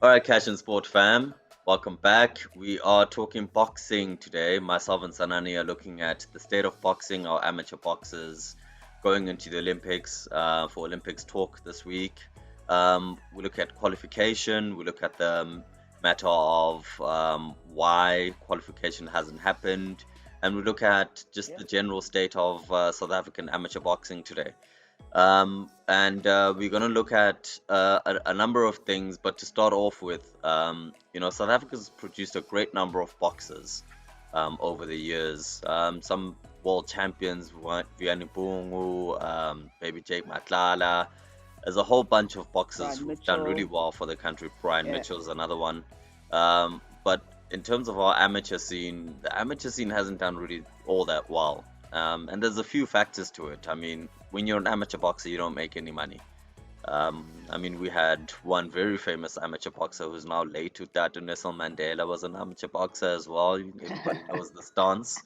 All right, Cash and Sport fam, welcome back. We are talking boxing today. Myself and Sanani are looking at the state of boxing, our amateur boxers going into the Olympics for Olympics talk this week. We look at qualification, we look at the matter of why qualification hasn't happened, and we look at just Yeah. the general state of South African amateur boxing today. And we're going to look at a number of things, but to start off with, South Africa's produced a great number of boxers over the years. Some world champions, Vianney Bungu, Baby Jake Matlala. There's a whole bunch of boxers Brian who've done really Mitchell. well for the country. Brian Yeah. Mitchell's another one. But in terms of our amateur scene, the amateur scene hasn't done really all that well. And there's a few factors to it. I mean, when you're an amateur boxer, you don't make any money. We had one very famous amateur boxer who's now late to that. Nelson Mandela was an amateur boxer as well. Everybody knows the stance.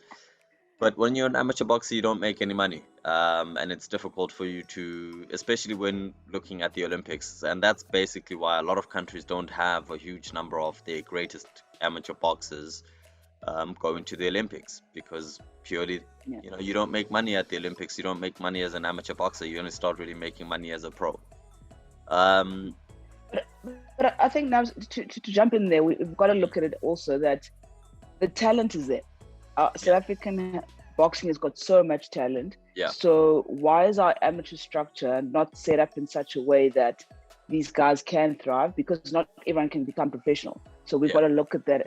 But when you're an amateur boxer, you don't make any money. And it's difficult for you to, especially when looking at the Olympics. And that's basically why a lot of countries don't have a huge number of their greatest amateur boxers going to the Olympics because purely, Yeah. you don't make money at the Olympics. You don't make money as an amateur boxer. You only start really making money as a pro. Um, But I think now to jump in there, we've got to look at it also that the talent is there. South African boxing has got so much talent. Yeah. So why is our amateur structure not set up in such a way that these guys can thrive? Because not everyone can become professional. So we've got to look at that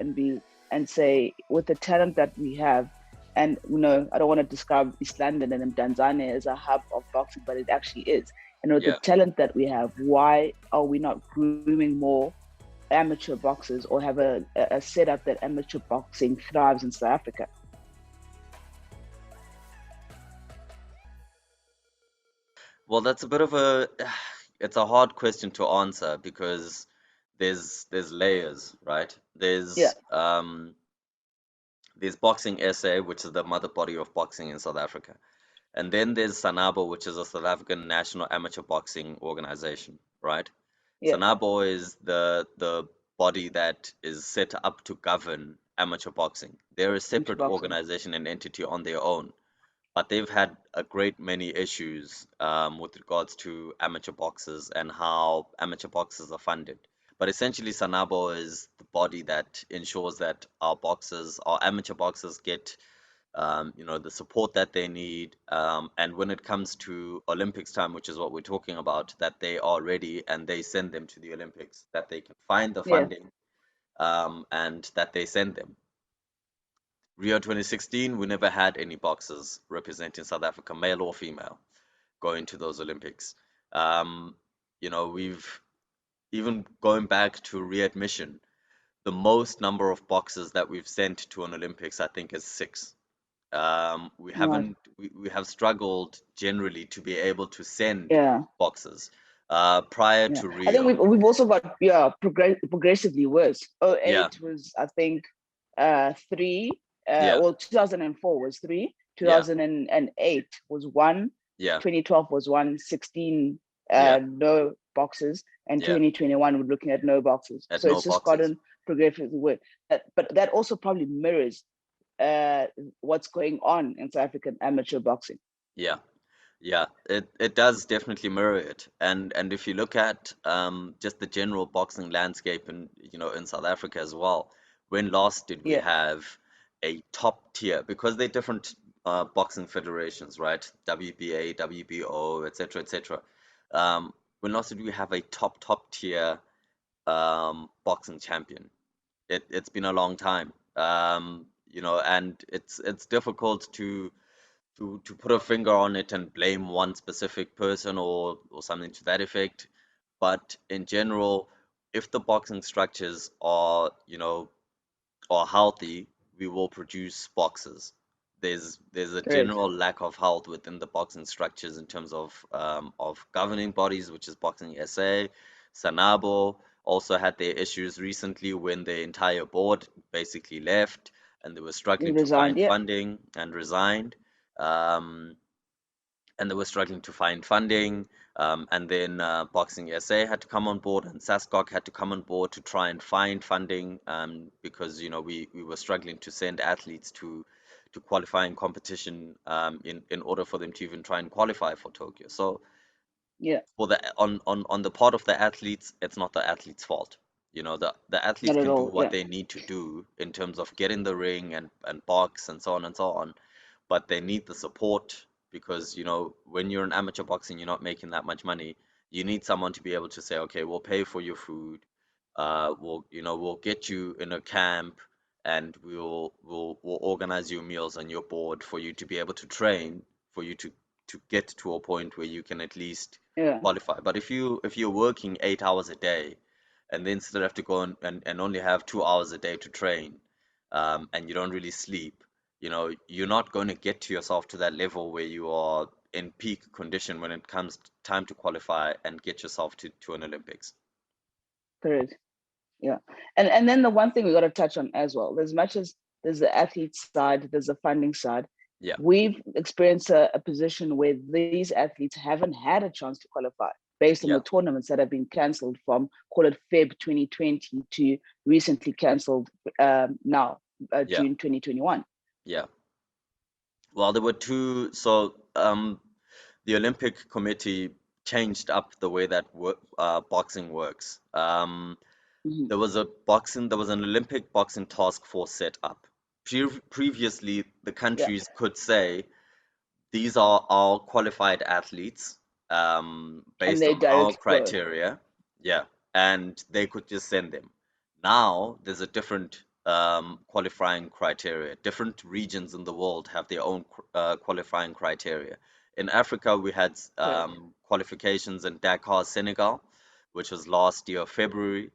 and say, with the talent that we have, and I don't want to describe East London and Tanzania as a hub of boxing, but it actually is. And with the talent that we have, why are we not grooming more amateur boxers or have a setup that amateur boxing thrives in South Africa? Well, that's a bit of it's a hard question to answer because there's layers, right? There's Boxing SA, which is the mother body of boxing in South Africa. And then there's SANABO, which is a South African National Amateur Boxing Organization, right? Yeah. SANABO is the body that is set up to govern amateur boxing. They're a separate organization and entity on their own, but they've had a great many issues with regards to amateur boxers and how amateur boxers are funded. But essentially, SANABO is the body that ensures that our amateur boxers get the support that they need. And when it comes to Olympics time, which is what we're talking about, that they are ready and they send them to the Olympics, that they can find the funding and that they send them. Rio 2016, we never had any boxers representing South Africa, male or female, going to those Olympics. We've even going back to readmission, the most number of boxers that we've sent to an Olympics, I think, is 6. We haven't we have struggled generally to be able to send boxers prior to Rio. I think we've also got progressively worse. 08 was, I think, 3. Well, 2004 was 3. 2008 was 1. 2012 was 1. 16 no boxes, and 2021 we're looking at no boxes. So it's just gotten progressively worse. But that also probably mirrors what's going on in South African amateur boxing. Yeah, it does definitely mirror it. And if you look at just the general boxing landscape in South Africa as well, when last did we have a top tier, because they're different boxing federations, right? WBA, WBO, etc., etc. When last did we have a top tier boxing champion? It's been a long time. And it's difficult to put a finger on it and blame one specific person or something to that effect. But in general, if the boxing structures are healthy, we will produce boxers. There's a general lack of health within the boxing structures in terms of governing bodies, which is Boxing SA. SANABO also had their issues recently when the entire board basically left and they were struggling to find funding and resigned. and they were struggling to find funding. And then Boxing SA had to come on board, and SASCOC had to come on board to try and find funding, because we were struggling to send athletes to qualifying competition, in order for them to even try and qualify for Tokyo. So Yeah, for the on the part of the athletes, it's not the athletes' fault. The athletes not at can do all. what Yeah, they need to do in terms of get in the ring and box and so on and so on, but they need the support because when you're in amateur boxing, you're not making that much money. You need someone to be able to say, okay, we'll pay for your food, we'll get you in a camp, and we'll organize your meals and your board for you to be able to train, for you to get to a point where you can at least yeah, qualify. But if you're working 8 hours a day and then still have to go and only have 2 hours a day to train, and you don't really sleep, you're not going to get to yourself to that level where you are in peak condition when it comes time to qualify and get yourself to an Olympics. correct. Yeah, and then the one thing we got to touch on as well, as much as there's the athlete side, there's the funding side. Yeah, We've experienced a position where these athletes haven't had a chance to qualify based on yeah, the tournaments that have been cancelled from, call it Feb 2020 to recently cancelled now, yeah, June 2021. yeah. Well, there were two. So, the Olympic Committee changed up the way that boxing works. Mhm. There was an Olympic boxing task force set up. Previously, the Yeah, countries could say these are our qualified athletes, and based they on our direct go. criteria. Yeah, and they could just send them. Now there's a different qualifying criteria. Different regions in the world have their own qualifying criteria. In Africa, we had Correct. qualifications in Dakar, Senegal, which was last year, February.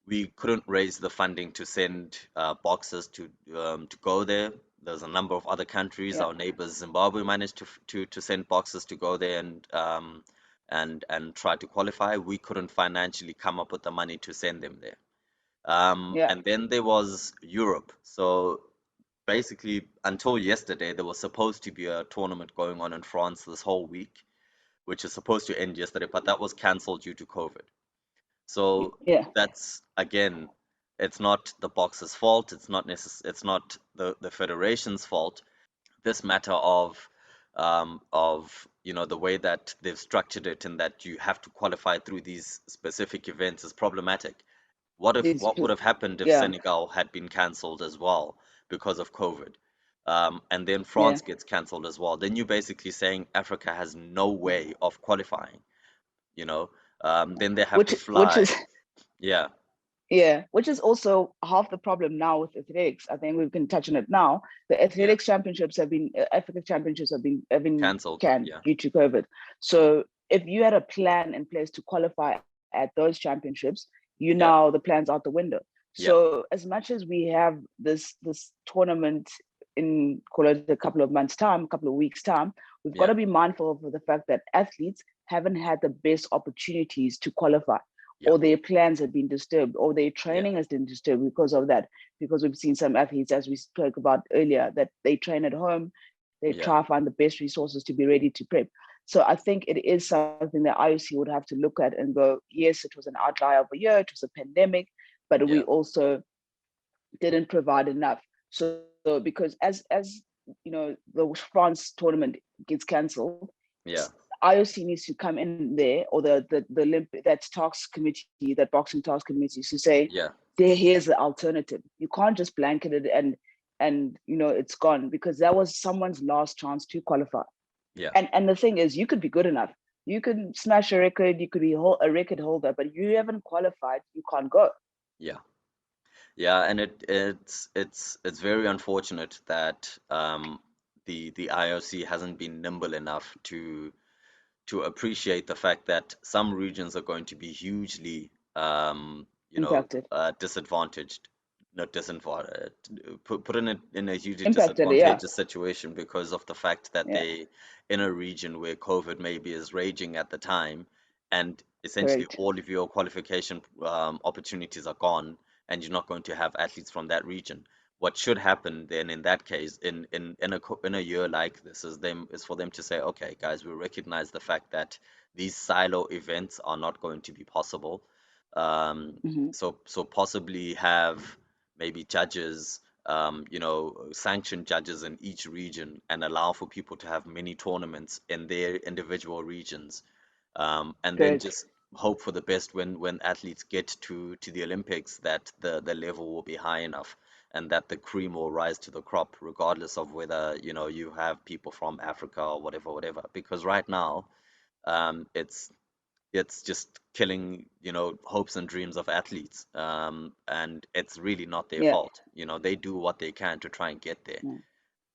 We couldn't raise the funding to send boxers to go there. There's a number of other countries. Yeah, Our neighbors Zimbabwe managed to send boxers to go there and try to qualify. We couldn't financially come up with the money to send them there. yeah, And then there was Europe. So basically, until yesterday, there was supposed to be a tournament going on in France this whole week, which is supposed to end yesterday, but that was cancelled due to COVID. So yeah. that's again, it's not the boxer's fault. It's not the federation's fault. This matter of the way that they've structured it and that you have to qualify through these specific events is problematic. These, What would have happened if yeah, Senegal had been cancelled as well because of COVID? And then yeah. France gets cancelled as well. Then you're basically saying Africa has no way of qualifying, you know. Then they have to Which fly. is Yeah, Yeah, which is also half the problem now with athletics. I think we can touch on it now. The yeah, athletics championships have been Africa championships have been cancelled. canned Yeah, due to COVID. So if you had a plan in place to qualify at those championships, yeah, the plan's out the window. yeah, So as much as we have this tournament in, call it, a couple of months' time, a couple of weeks' time, we've got yeah, to be mindful of the fact that athletes haven't had the best opportunities to qualify, yeah, or their plans have been disturbed, or their yeah, training has been disturbed because of that. Because we've seen some athletes, as we spoke about earlier, that they train at home, they yeah, try to find the best resources to be ready to prep. So I think it is something that IOC would have to look at and go, yes, it was an outlier of a year, it was a pandemic, but we yeah, also didn't provide enough. So because as the France tournament gets cancelled, yeah, IOC needs to come in there, or the Olympic, that talks committee, that boxing talks committee, to say, yeah, here's the alternative. You can't just blanket it and it's gone, because that was someone's last chance to qualify. yeah, And the thing is, you could be good enough, you could smash a record, you could be a record holder, but you haven't qualified, you can't go. yeah, yeah. And it's very unfortunate that the IOC hasn't been nimble enough to appreciate the fact that some regions are going to be hugely, Impacted. disadvantaged, not disadvantaged, put in a hugely Impacted, yeah. disadvantageous situation because of the fact that Yeah, they in a region where COVID maybe is raging at the time, and essentially correct. all of your qualification opportunities are gone, and you're not going to have athletes from that region. what should happen then in that case, in a year like this, is for them to say, okay, guys, we recognize the fact that these silo events are not going to be possible. Hmm. So possibly have maybe judges, sanctioned judges in each region, and allow for people to have mini tournaments in their individual regions, and then Good. just hope for the best when athletes get to the Olympics, that the level will be high enough and that the cream will rise to the crop, regardless of whether you have people from Africa or whatever. Because right now, it's just killing hopes and dreams of athletes, and it's really not their Yeah. fault. They do what they can to try and get there. Yeah.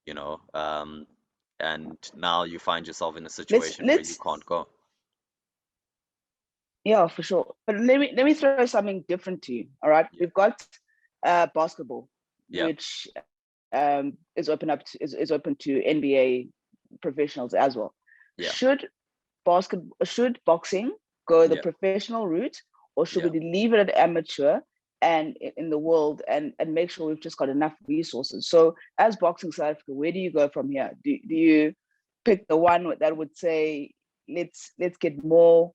You know, and now you find yourself in a Let's situation where you let's can't go. Yeah, for sure. But let me throw something different to you. All right, Yeah, we've got basketball, yeah, which is open to NBA professionals as well. yeah, Should boxing go the yeah, professional route, or should yeah. we leave it at amateur and in the world, and make sure we've just got enough resources? So as Boxing South Africa, where do you go from here? Do you pick the one that would say let's get more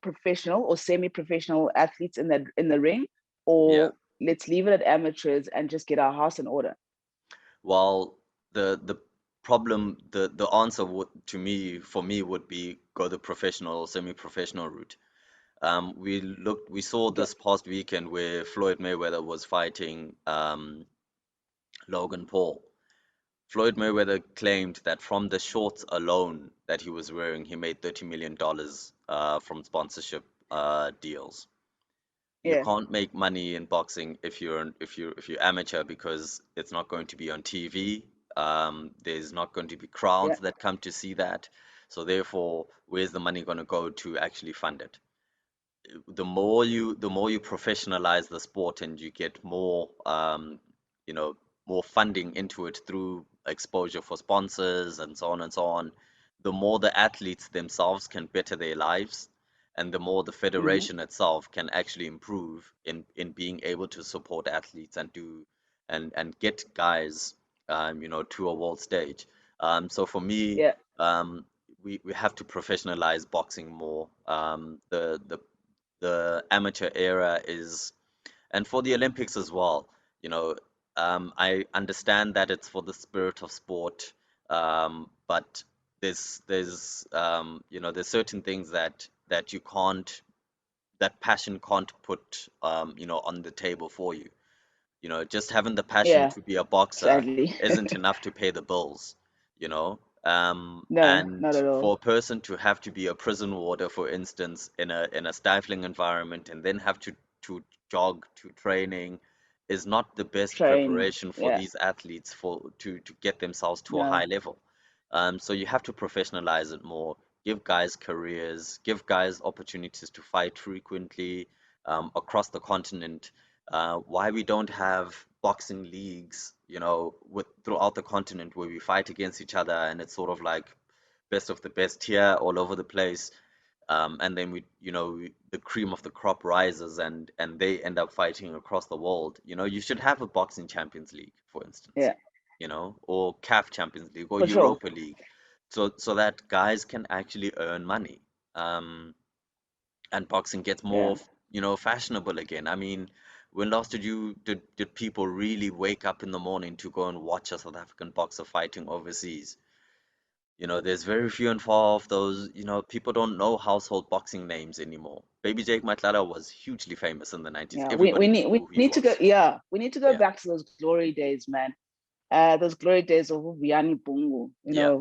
professional or semi-professional athletes in the ring, Yeah. or let's leave it at amateurs and just get our house in order? Well, the problem, the answer would to me for me would be go the professional or semi-professional route. We saw Okay. this past weekend where Floyd Mayweather was fighting Logan Paul. Floyd Mayweather claimed that from the shorts alone that he was wearing, he made $30 million from sponsorship deals. You Yeah. can't make money in boxing if you're amateur, because it's not going to be on TV. There's not going to be Yeah. crowds that come to see that. So therefore, where's the money going to go to actually fund it? The more you professionalize the sport and you get you know, more funding into it through exposure for sponsors and so on and so on, the more the athletes themselves can better their lives, and the more the Hmm. federation itself can actually improve in being able to support athletes and do and get guys to a world stage. So for me, Yeah. um, we have to professionalize boxing more. The amateur era is, and for the Olympics as well, you know, I understand that it's for the spirit of sport, but there's certain things that you can't, that passion can't put on the table for you. Just having the passion Yeah. to be a boxer Sadly. isn't enough to pay the bills, you know. No, And not at for all. a person to have to be a prison warder, for instance, in a stifling environment, and then have to jog to training, is not the best Train. preparation for Yeah. these athletes to get themselves to a high No. level. So you have to professionalize it more, give guys careers, give guys opportunities to fight frequently across the continent. Why we don't have boxing leagues, with throughout the continent where we fight against each other, and it's sort of like best of the best here all over the place. And then the cream of the crop rises, and they end up fighting across the world. You should have a boxing Champions League, for instance, Yeah. or CAF Champions League or For sure. Europa League, so that guys can actually earn money. Um, and boxing gets more, Yeah. fashionable again. I mean, when last did people really wake up in the morning to go and watch a South African boxer fighting overseas? There's very few and far of those. People don't know household boxing names anymore. Baby Jake Matlala was hugely famous in the 90s. Yeah. We, Everybody we need knew we who he need to go. was. Yeah. We need to go Yeah, back to those glory days, man. Those glory days of Vianney Bungu, yeah,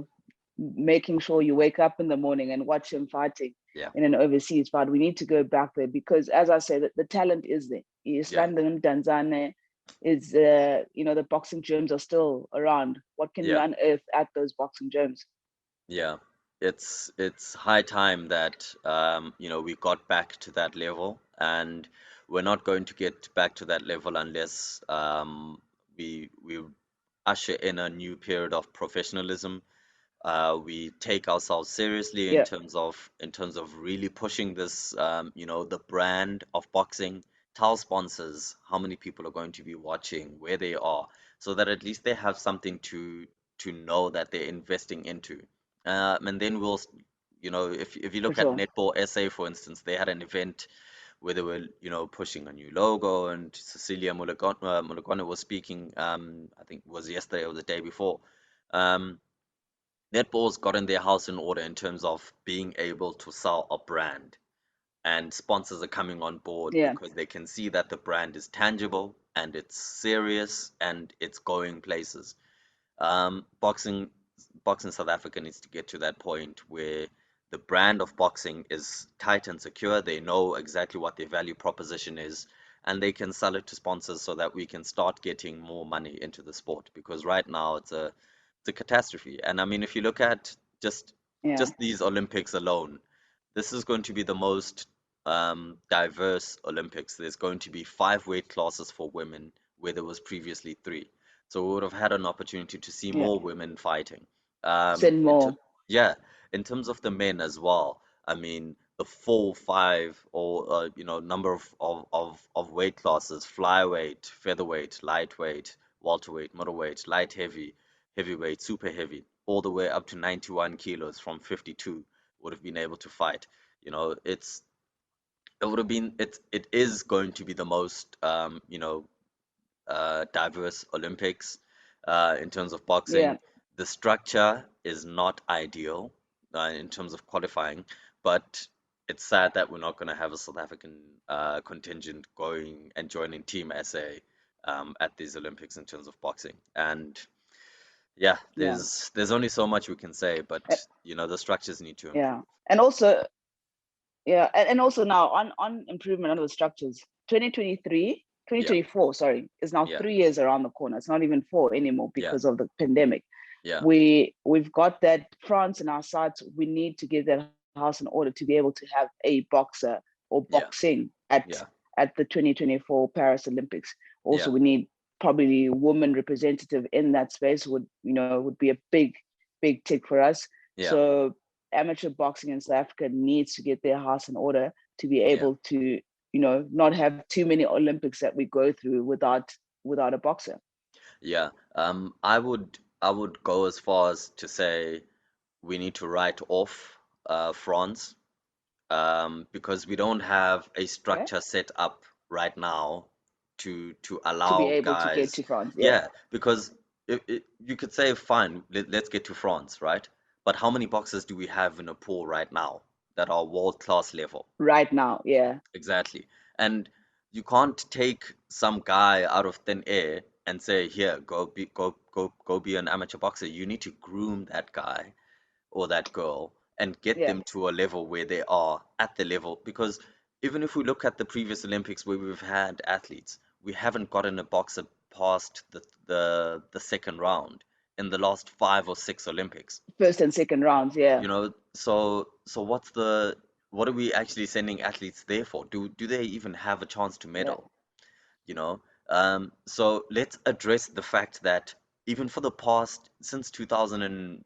making sure you wake up in the morning and watch him fighting yeah, in an overseas fight. We need to go back there because, as I say, the talent is there. yeah, Islandan Tanzania is, the boxing gyms are still around. What can we yeah. unearth at those boxing gyms? Yeah, it's high time that we got back to that level, and we're not going to get back to that level unless we usher in a new period of professionalism. We take ourselves seriously in Yeah, terms of really pushing this, the brand of boxing, tell sponsors how many people are going to be watching, where they are, so that at least they have something to know that they're investing into. And then if you For look at sure. Netball SA, for instance, they had an event where they were, pushing a new logo, and Cecilia Molokwane was speaking, I think it was yesterday or the day before. Um, Netball's gotten their house in order in terms of being able to sell a brand, and sponsors are coming on board Yeah. because they can see that the brand is tangible and it's serious and it's going places. Boxing, boxing South Africa needs to get to that point where the brand of boxing is tight and secure. They know exactly what their value proposition is, and they can sell it to sponsors so that we can start getting more money into the sport. Because right now it's a catastrophe. And I mean, if you look at Yeah. just these Olympics alone, this is going to be the most diverse Olympics. There's going to be 5 weight classes for women where there was previously 3. So we would have had an opportunity to see Yeah. more women fighting. Send Into more. Yeah, in terms of the men as well. I mean, the 4, 5, or number of weight classes: flyweight, featherweight, lightweight, welterweight, middleweight, light heavy, heavyweight, super heavy, all the way up to 91 kilos from 52 would have been able to fight. It would have been it is going to be the most diverse Olympics in terms of boxing. Yeah. The structure is not ideal in terms of qualifying, but it's sad that we're not going to have a South African contingent going and joining Team SA at these Olympics in terms of boxing. And yeah, Yeah. there's only so much we can say, Uh, but the structures need to yeah. improve. And also, yeah, and also now on improvement under the structures, 2023, Yeah, 2024, sorry, is now yeah, 3 years around the corner. It's not even 4 anymore yeah, because of the pandemic. yeah, We've got that France in our sights. We need to get that house in order to be able to have a boxer or yeah, boxing yeah, at the 2024 Paris Olympics. Also, yeah, we need probably a woman representative in that space would be a big tick for us. yeah, So amateur boxing in South Africa needs to get their house in order to be yeah, able to not have too many Olympics that we go through without a boxer. yeah. I would go as far as to say we need to write off France, because we don't have a Okay, structure set up right now to to be allow able to get guys. to France. Yeah, Yeah, because you could say, fine, let's get to France, right? But how many boxers do we have in a pool right now that are world class level? right now. Yeah, Exactly. And you can't take some guy out of thin air and say, here, go be an amateur boxer. You need to groom that guy or that girl and get yeah, them to a level where they are at the level. Because even if we look at the previous Olympics where we've had athletes, we haven't gotten a boxer past the second round in the last 5 or 6 Olympics. first and second rounds. Yeah, So what are we actually sending athletes there for? Do they even have a chance to yeah, medal? You know? So let's address the fact that even for the past since 2000 and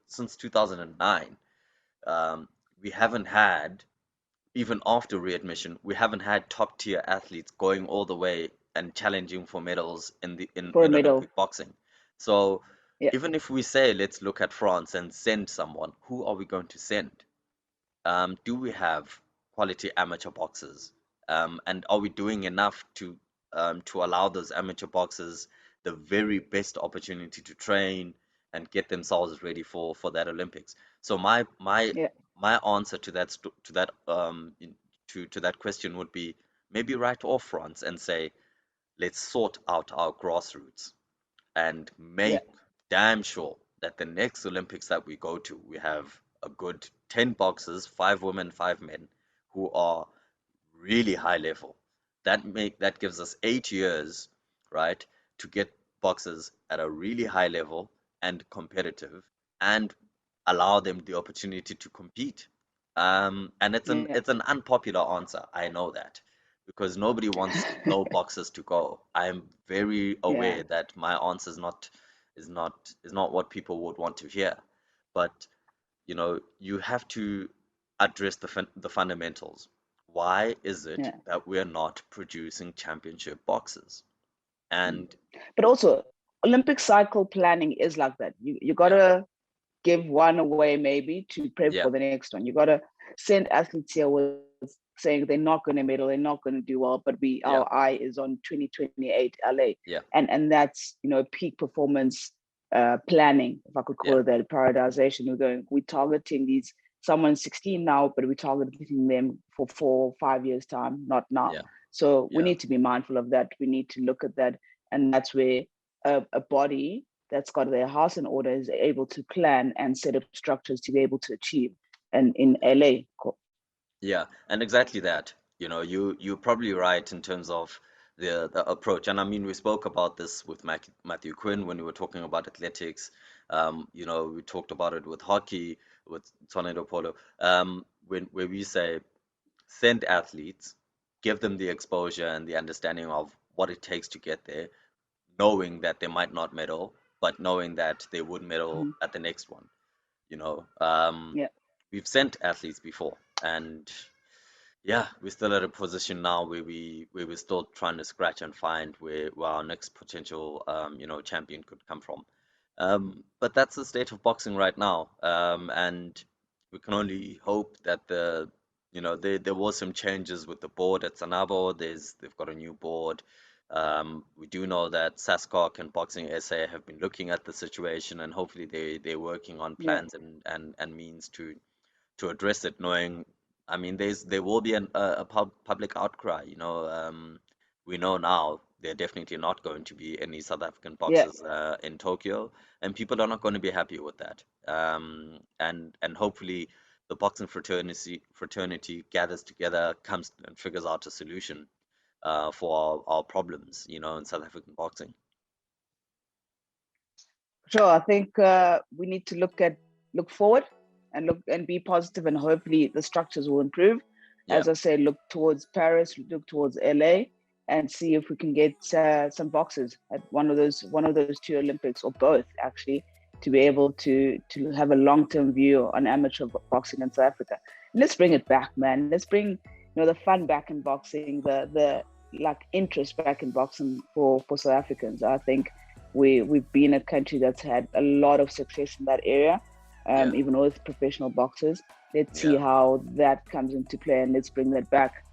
since 2009, um, we haven't had, even after readmission, we haven't had top tier athletes going all the way and challenging for medals for a in medal. Olympic boxing. So Yeah, even if we say let's look at France and send someone, who are we going to send? Do we have quality amateur boxers? And are we doing enough to allow those amateur boxers the very best opportunity to train and get themselves ready for that Olympics? So yeah, my answer to to that question would be, maybe write off France and say, let's sort out our grassroots and yeah, make damn sure that the next Olympics that we go to, we have a good 10 boxers, 5 women, 5 men, who are really high level. That gives us 8 years, right, to get boxers at a really high level and competitive, and allow them the opportunity to compete. And yeah, it's an unpopular answer, I know that, because nobody wants no boxers to go. I'm very yeah, aware that my answer is not what people would want to hear. But you have to address the fundamentals. why is it Yeah. that we're not producing championship boxers? And But also, Olympic cycle planning is like that. You gotta give one away maybe to prep yeah, for the next one. You gotta send athletes here with saying they're not going to medal, they're not going to do well, but yeah, our eye is on 2028 LA, yeah, and that's peak performance planning, if I could call yeah, it that, prioritization. We're targeting these someone 16 now, but we're targeting them for 4 or 5 years time, not now. yeah, So we yeah, need to be mindful of that. We need to look at that, and that's where a body that's got their house in order is able to plan and set up structures to be able to achieve. And in LA, yeah, and exactly that. You're probably right in terms of the approach. And I mean, we spoke about this with Matthew Quinn when we were talking about athletics. We talked about it with hockey, with Tornado Polo. Where we say send athletes, give them the exposure and the understanding of what it takes to get there, knowing that they might not medal, but knowing that they would medal at the next one. You know, um, yeah. we've sent athletes before, and yeah, we're still at a position now where we're still trying to scratch and find where our next potential champion could come from. But that's the state of boxing right now, and we can only hope that there was some changes with the board at Sanabo. They've got a new board. We do know that SASCOC and Boxing SA have been looking at the situation, and hopefully they're working on Yeah. plans and means to address it, knowing, I mean, there will be a public outcry. We know now there are definitely not going to be any South African Yeah. boxers in Tokyo, and people are not going to be happy with that. And hopefully the boxing fraternity gathers together, comes and figures out a solution for our problems, in South African boxing. Sure. I think we need to look forward and look and be positive, and hopefully the structures will improve. Yeah, As I say, look towards Paris, look towards LA, and see if we can get some boxes at one of those two Olympics, or both actually, to be able to have a long-term view on amateur boxing in South Africa. Let's bring it back, man. Let's bring the fun back in boxing, the like interest back in boxing for South Africans. I think we've been a country that's had a lot of success in that area, yeah, even with professional boxers. Let's see yeah. how that comes into play, and let's bring that back.